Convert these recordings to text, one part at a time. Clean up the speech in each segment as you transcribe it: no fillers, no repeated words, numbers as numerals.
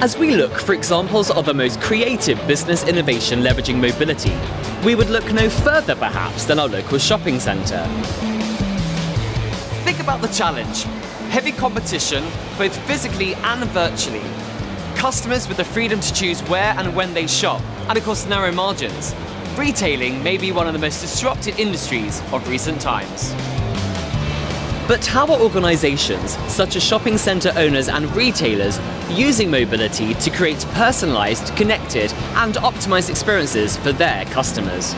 As we look for examples of the most creative business innovation leveraging mobility, we would look no further perhaps than our local shopping centre. Think about the challenge. Heavy competition, both physically and virtually. Customers with the freedom to choose where and when they shop, and of course narrow margins. Retailing may be one of the most disrupted industries of recent times. But how are organisations, such as shopping centre owners and retailers, using mobility to create personalised, connected and optimised experiences for their customers?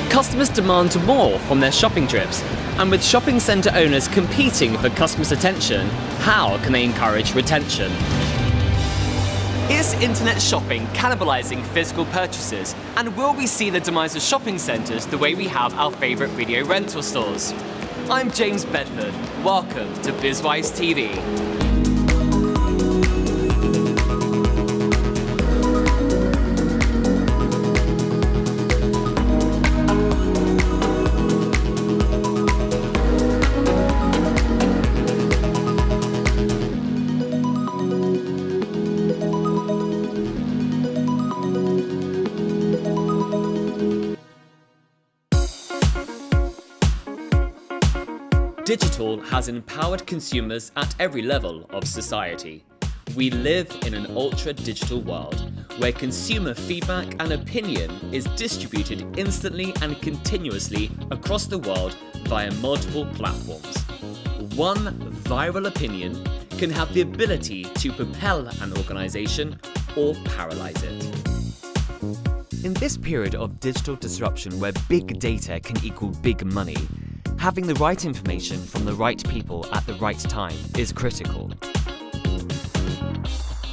Customers demand more from their shopping trips, and with shopping centre owners competing for customers' attention, how can they encourage retention? Is internet shopping cannibalising physical purchases, and will we see the demise of shopping centres the way we have our favourite video rental stores? I'm James Bedford. Welcome to BIZWISE TV. Digital has empowered consumers at every level of society. We live in an ultra-digital world where consumer feedback and opinion is distributed instantly and continuously across the world via multiple platforms. One viral opinion can have the ability to propel an organization or paralyze it. In this period of digital disruption where big data can equal big money, having the right information from the right people at the right time is critical.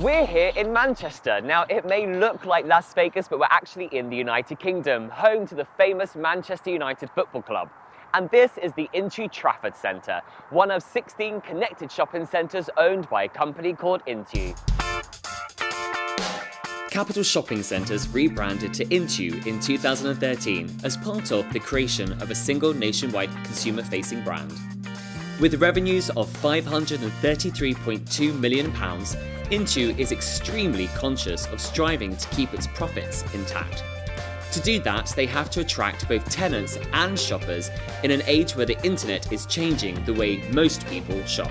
We're here in Manchester. Now, it may look like Las Vegas, but we're actually in the United Kingdom, home to the famous Manchester United Football Club. And this is the Into Trafford Centre, one of 16 connected shopping centres owned by a company called Into. Capital Shopping Centres rebranded to Into in 2013 as part of the creation of a single nationwide consumer-facing brand. With revenues of £533.2 million, Into is extremely conscious of striving to keep its profits intact. To do that, they have to attract both tenants and shoppers in an age where the internet is changing the way most people shop.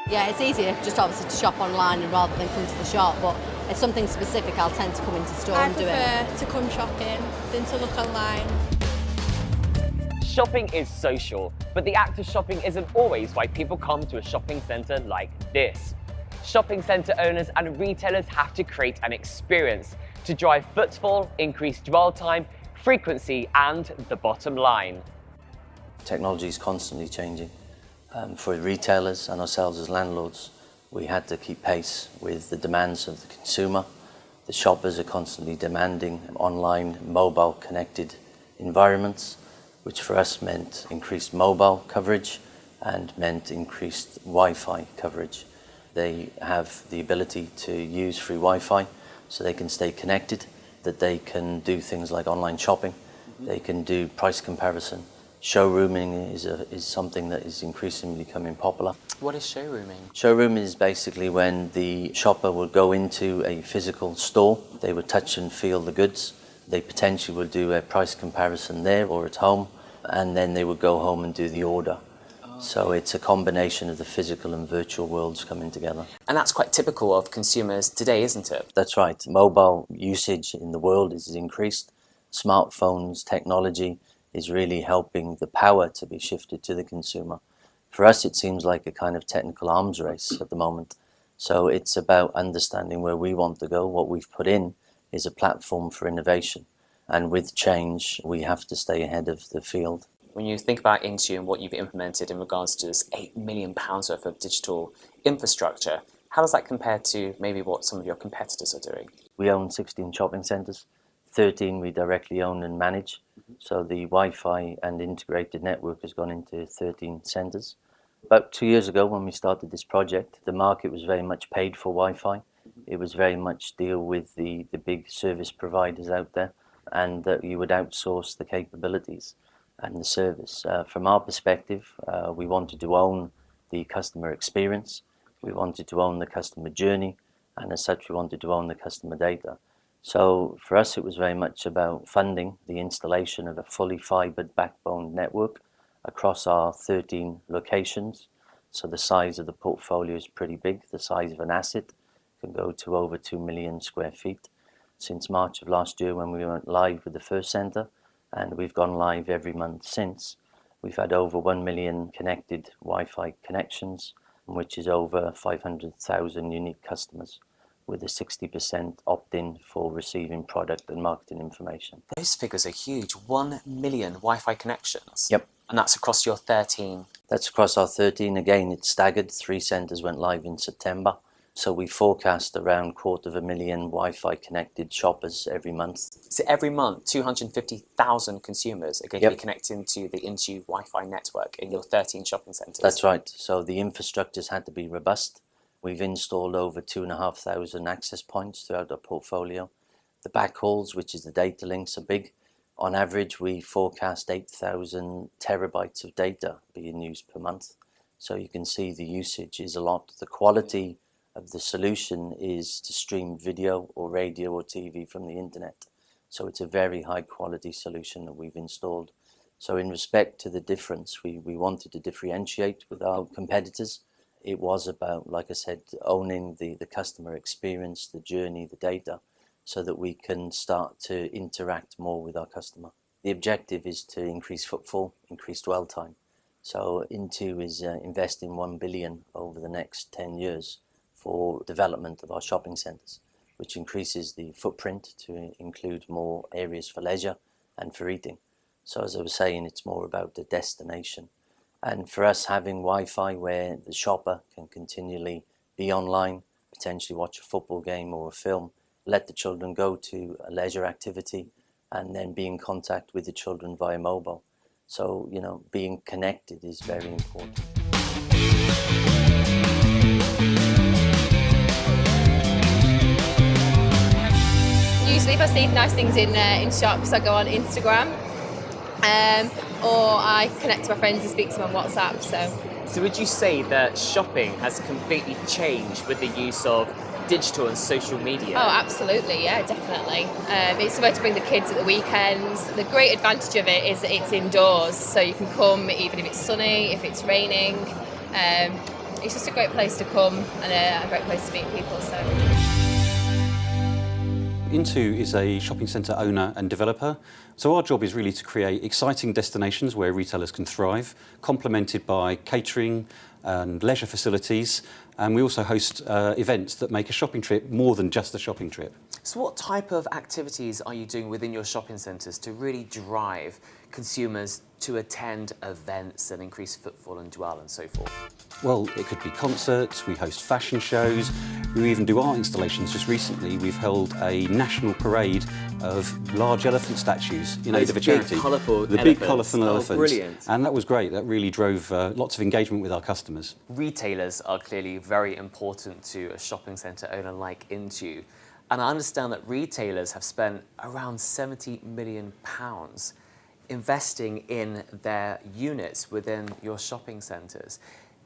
Yeah, it's easier just obviously to shop online and rather than come to the shop, but if something specific I'll tend to come into store and do it. I prefer to come shopping than to look online. Shopping is social, but the act of shopping isn't always why people come to a shopping centre like this. Shopping centre owners and retailers have to create an experience to drive footfall, increase dwell time, frequency and the bottom line. Technology is constantly changing. For retailers and ourselves as landlords, we had to keep pace with the demands of the consumer. The shoppers are constantly demanding online, mobile connected environments, which for us meant increased mobile coverage and meant increased Wi-Fi coverage. They have the ability to use free Wi-Fi so they can stay connected, that they can do things like online shopping, they can do price comparison. Showrooming is something that is increasingly becoming popular. What is showrooming? Showrooming is basically when the shopper will go into a physical store, they would touch and feel the goods, they potentially will do a price comparison there or at home, and then they would go home and do the order. So it's a combination of the physical and virtual worlds coming together. And that's quite typical of consumers today, isn't it? That's right. Mobile usage in the world is increased. Smartphones, technology is really helping the power to be shifted to the consumer. For us, it seems like a kind of technical arms race at the moment. So it's about understanding where we want to go. What we've put in is a platform for innovation. And with change, we have to stay ahead of the field. When you think about Into and what you've implemented in regards to this £8 million worth of digital infrastructure, how does that compare to maybe what some of your competitors are doing? We own 16 shopping centres, 13 we directly own and manage. So the Wi-Fi and integrated network has gone into 13 centres. About 2 years ago when we started this project, the market was very much paid for Wi-Fi. It was very much deal with the big service providers out there, and that you would outsource the capabilities and the service. From our perspective, we wanted to own the customer experience. We wanted to own the customer journey, and as such we wanted to own the customer data. So for us it was very much about funding the installation of a fully fibered backbone network across our 13 locations. So the size of the portfolio is pretty big. The size of an asset can go to over 2 million square feet. Since March of last year, when we went live with the first centre, and we've gone live every month since, we've had over 1 million connected Wi-Fi connections, which is over 500,000 unique customers, with a 60% opt-in for receiving product and marketing information. Those figures are huge. 1 million Wi-Fi connections. Yep. And that's across your 13. That's across our 13. Again, it's staggered. 3 centres went live in September. So we forecast around 250,000 Wi-Fi connected shoppers every month. So every month, 250,000 consumers are going to be connecting to the Intu Wi-Fi network in your 13 shopping centres. That's right. So the infrastructure's had to be robust. We've installed over 2,500 access points throughout our portfolio. The backhauls, which is the data links, are big. On average, we forecast 8,000 terabytes of data being used per month. So you can see the usage is a lot. The quality of the solution is to stream video or radio or TV from the internet. So it's a very high quality solution that we've installed. So in respect to the difference, we wanted to differentiate with our competitors. It was about, like I said, owning the customer experience, the journey, the data, so that we can start to interact more with our customer. The objective is to increase footfall, increase dwell time. So Intu is investing 1 billion over the next 10 years for development of our shopping centres, which increases the footprint to include more areas for leisure and for eating. So as I was saying, it's more about the destination. And for us, having Wi-Fi where the shopper can continually be online, potentially watch a football game or a film, let the children go to a leisure activity, and then be in contact with the children via mobile. So, you know, being connected is very important. Usually if I see nice things in shops, I go on Instagram, or I connect to my friends and speak to them on WhatsApp. So would you say that shopping has completely changed with the use of digital and social media? Oh, absolutely, yeah, definitely. It's somewhere to bring the kids at the weekends. The great advantage of it is that it's indoors, so you can come even if it's sunny, if it's raining. It's just a great place to come and a great place to meet people. So. Intu is a shopping centre owner and developer, so our job is really to create exciting destinations where retailers can thrive, complemented by catering and leisure facilities, and we also host events that make a shopping trip more than just a shopping trip. So what type of activities are you doing within your shopping centres to really drive consumers to attend events and increase footfall and dwell and so forth? Well, it could be concerts, we host fashion shows, we even do art installations. Just recently we've held a national parade of large elephant statues in aid of a charity. Big, colourful the elephants. big colourful elephants. Brilliant. And that was great, that really drove lots of engagement with our customers. Retailers are clearly very important to a shopping centre owner like Intu. And I understand that retailers have spent around £70 million investing in their units within your shopping centres.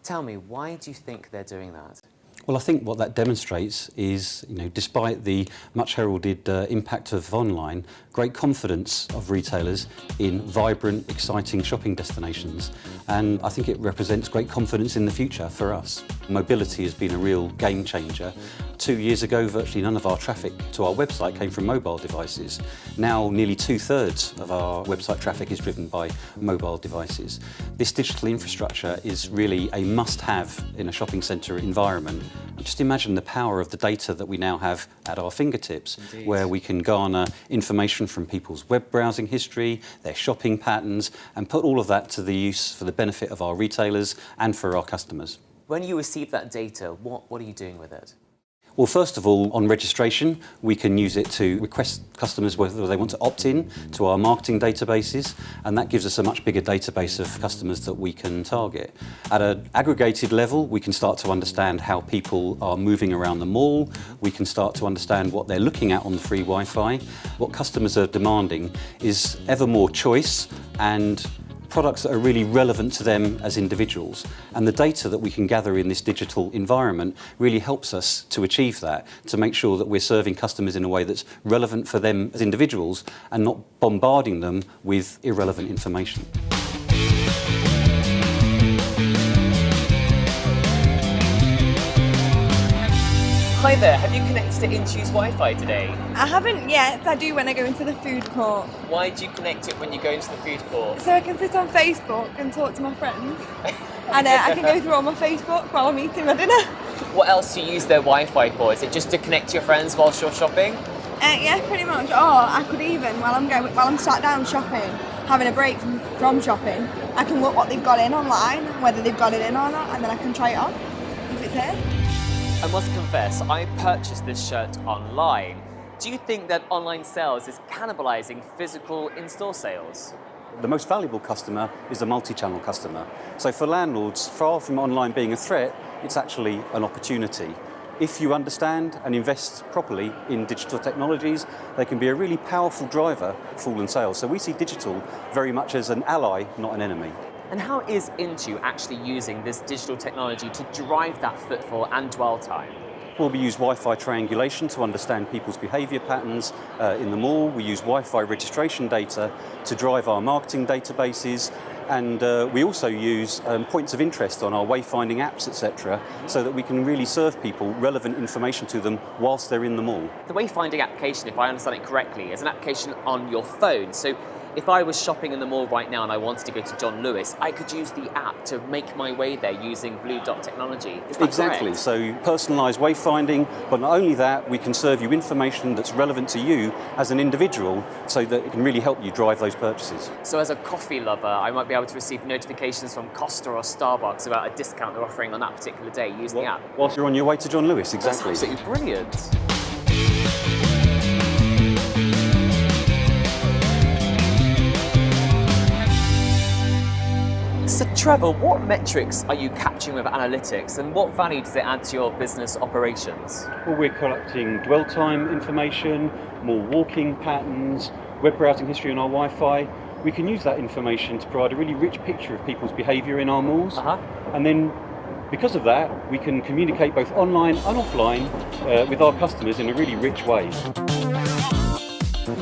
Tell me, why do you think they're doing that? Well, I think what that demonstrates is, despite the much heralded impact of online, great confidence of retailers in vibrant, exciting shopping destinations. And I think it represents great confidence in the future for us. Mobility has been a real game changer. 2 years ago, virtually none of our traffic to our website came from mobile devices. Now, nearly 2/3 of our website traffic is driven by mobile devices. This digital infrastructure is really a must-have in a shopping centre environment. Just imagine the power of the data that we now have at our fingertips, Indeed. where we can garner information from people's web browsing history, their shopping patterns, and put all of that to the use for the benefit of our retailers and for our customers. When you receive that data, what are you doing with it? Well, first of all, on registration, we can use it to request customers whether they want to opt in to our marketing databases, and that gives us a much bigger database of customers that we can target. At an aggregated level, we can start to understand how people are moving around the mall. We can start to understand what they're looking at on the free Wi-Fi. What customers are demanding is ever more choice and products that are really relevant to them as individuals. And the data that we can gather in this digital environment really helps us to achieve that, to make sure that we're serving customers in a way that's relevant for them as individuals and not bombarding them with irrelevant information. Hi there, have you connected to Intu's Wi-Fi today? I haven't yet. I do when I go into the food court. Why do you connect it when you go into the food court? So I can sit on Facebook and talk to my friends. And I can go through all my Facebook while I'm eating my dinner. What else do you use their Wi-Fi for? Is it just to connect to your friends whilst you're shopping? Yeah, pretty much. Or I could even, while I'm sat down shopping, having a break from shopping, I can look what they've got in online, whether they've got it in or not, and then I can try it on if it's here. I must confess, I purchased this shirt online. Do you think that online sales is cannibalizing physical in-store sales? The most valuable customer is the multi-channel customer. So for landlords, far from online being a threat, it's actually an opportunity. If you understand and invest properly in digital technologies, they can be a really powerful driver for all in sales. So we see digital very much as an ally, not an enemy. And how is Intu actually using this digital technology to drive that footfall and dwell time? Well, we use Wi-Fi triangulation to understand people's behaviour patterns in the mall. We use Wi-Fi registration data to drive our marketing databases. And we also use points of interest on our wayfinding apps, etc., so that we can really serve people relevant information to them whilst they're in the mall. The wayfinding application, if I understand it correctly, is an application on your phone. So if I was shopping in the mall right now and I wanted to go to John Lewis, I could use the app to make my way there using Blue Dot technology. Is that Exactly. correct? So personalised wayfinding, but not only that, we can serve you information that's relevant to you as an individual so that it can really help you drive those purchases. So as a coffee lover, I might be able to receive notifications from Costa or Starbucks about a discount they're offering on that particular day using the app. Whilst you're on your way to John Lewis, That's exactly. absolutely brilliant. So Trevor, what metrics are you capturing with analytics and what value does it add to your business operations? Well, we're collecting dwell time information, more walking patterns, web browsing history on our Wi-Fi. We can use that information to provide a really rich picture of people's behaviour in our malls. And then, because of that, we can communicate both online and offline with our customers in a really rich way.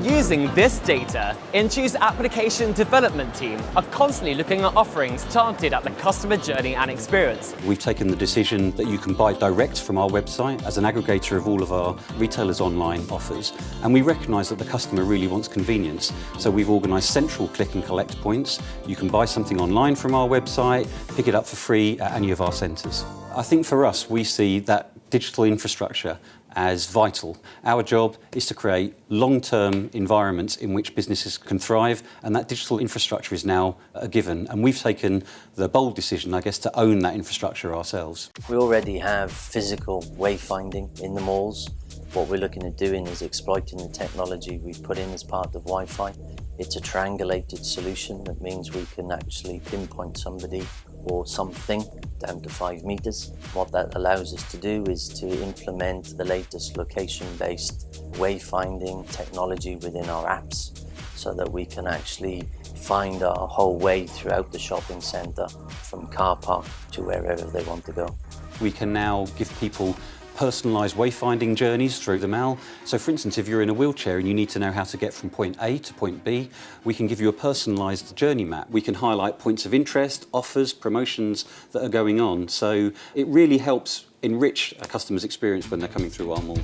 Using this data, Intu's application development team are constantly looking at offerings targeted at the customer journey and experience. We've taken the decision that you can buy direct from our website as an aggregator of all of our retailers' online offers. And we recognise that the customer really wants convenience. So we've organised central click and collect points. You can buy something online from our website, pick it up for free at any of our centres. I think for us, we see that digital infrastructure as vital. Our job is to create long-term environments in which businesses can thrive, and that digital infrastructure is now a given. And we've taken the bold decision, I guess, to own that infrastructure ourselves. We already have physical wayfinding in the malls. What we're looking at doing is exploiting the technology we put in as part of Wi-Fi. It's a triangulated solution that means we can actually pinpoint somebody or something down to 5 meters. What that allows us to do is to implement the latest location-based wayfinding technology within our apps so that we can actually find our whole way throughout the shopping centre from car park to wherever they want to go. We can now give people personalised wayfinding journeys through the mall. So for instance, if you're in a wheelchair and you need to know how to get from point A to point B, we can give you a personalised journey map. We can highlight points of interest, offers, promotions that are going on. So it really helps enrich a customer's experience when they're coming through our mall.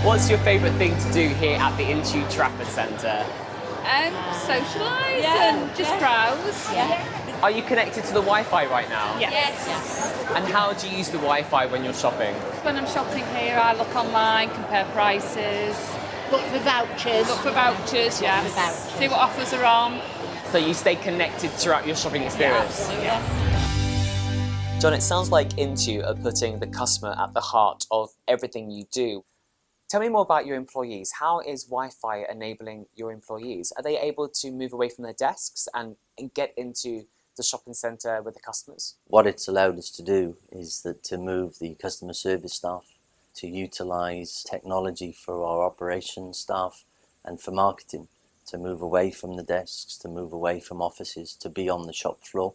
What's your favourite thing to do here at the Intu Trafford Centre? Socialise and just browse. Are you connected to the Wi-Fi right now? Yes. And how do you use the Wi-Fi when you're shopping? When I'm shopping here, I look online, compare prices. Look for vouchers. Look for vouchers, yes. for vouchers. See what offers are on. So you stay connected throughout your shopping experience? John, it sounds like Intu are putting the customer at the heart of everything you do. Tell me more about your employees. How is Wi-Fi enabling your employees? Are they able to move away from their desks and get into the shopping centre with the customers? What it's allowed us to do is that to move the customer service staff to utilise technology for our operations staff and for marketing, to move away from the desks, to move away from offices, to be on the shop floor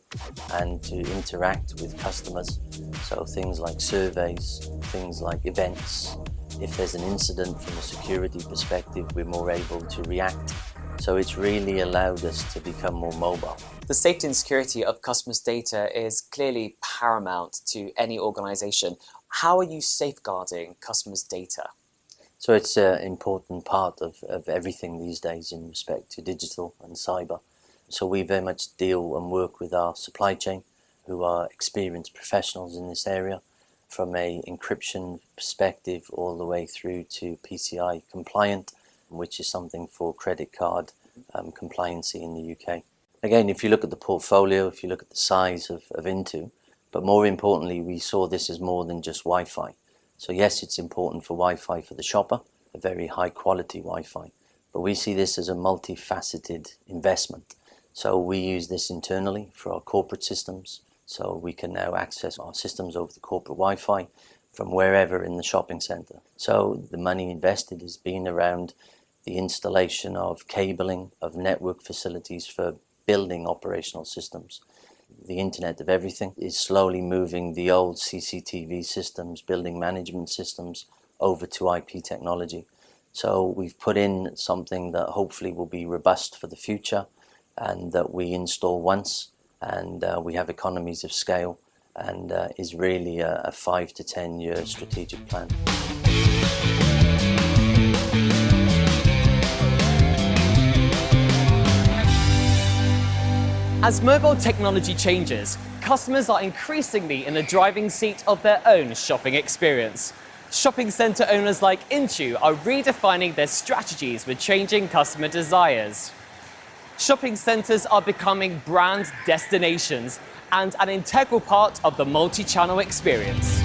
and to interact with customers. So things like surveys, things like events. If there's an incident from a security perspective, we're more able to react. So it's really allowed us to become more mobile. The safety and security of customers' data is clearly paramount to any organisation. How are you safeguarding customers' data? So it's an important part of everything these days in respect to digital and cyber. So we very much deal and work with our supply chain, who are experienced professionals in this area, from a encryption perspective all the way through to PCI compliant, which is something for credit card compliancy in the UK. Again, if you look at the portfolio, if you look at the size of Intu, but more importantly, we saw this as more than just Wi-Fi. So yes, it's important for Wi-Fi for the shopper, a very high quality Wi-Fi, but we see this as a multifaceted investment. So we use this internally for our corporate systems. So we can now access our systems over the corporate Wi-Fi from wherever in the shopping centre. So the money invested has been around the installation of cabling, of network facilities for building operational systems. The Internet of Everything is slowly moving the old CCTV systems, building management systems, over to IP technology. So we've put in something that hopefully will be robust for the future and that we install once, and we have economies of scale, and is really a 5 to 10 year strategic plan. As mobile technology changes, customers are increasingly in the driving seat of their own shopping experience. Shopping centre owners like Intu are redefining their strategies with changing customer desires. Shopping centres are becoming brand destinations and an integral part of the multi-channel experience.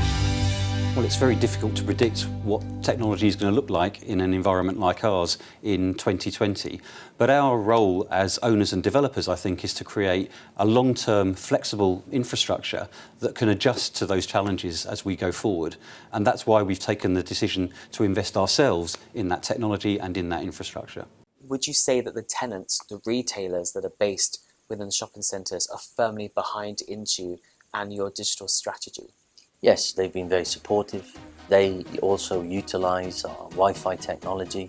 Well, it's very difficult to predict what technology is going to look like in an environment like ours in 2020. But our role as owners and developers, I think, is to create a long-term, flexible infrastructure that can adjust to those challenges as we go forward. And that's why we've taken the decision to invest ourselves in that technology and in that infrastructure. Would you say that the tenants, the retailers that are based within the shopping centres are firmly behind Intu and your digital strategy? Yes, they've been very supportive. They also utilise our Wi-Fi technology.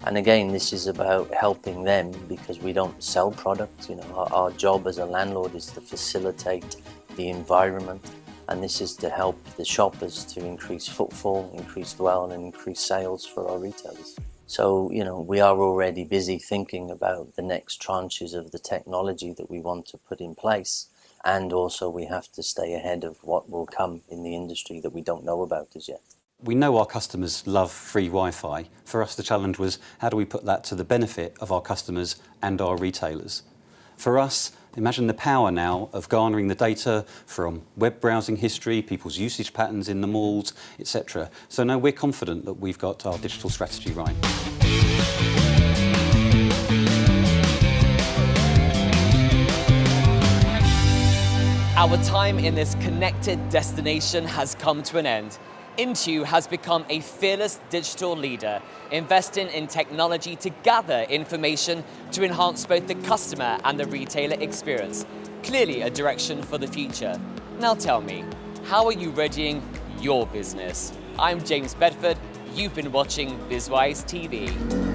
And again, this is about helping them because we don't sell products. You know, our job as a landlord is to facilitate the environment, and this is to help the shoppers to increase footfall, increase dwell, and increase sales for our retailers. So, you know, we are already busy thinking about the next tranches of the technology that we want to put in place. And also we have to stay ahead of what will come in the industry that we don't know about as yet. We know our customers love free Wi-Fi. For us, the challenge was how do we put that to the benefit of our customers and our retailers? For us, imagine the power now of garnering the data from web browsing history, people's usage patterns in the malls, etc. So now we're confident that we've got our digital strategy right. Our time in this connected destination has come to an end. Intu has become a fearless digital leader, investing in technology to gather information to enhance both the customer and the retailer experience. Clearly a direction for the future. Now tell me, how are you readying your business? I'm James Bedford. You've been watching BIZWISE TV.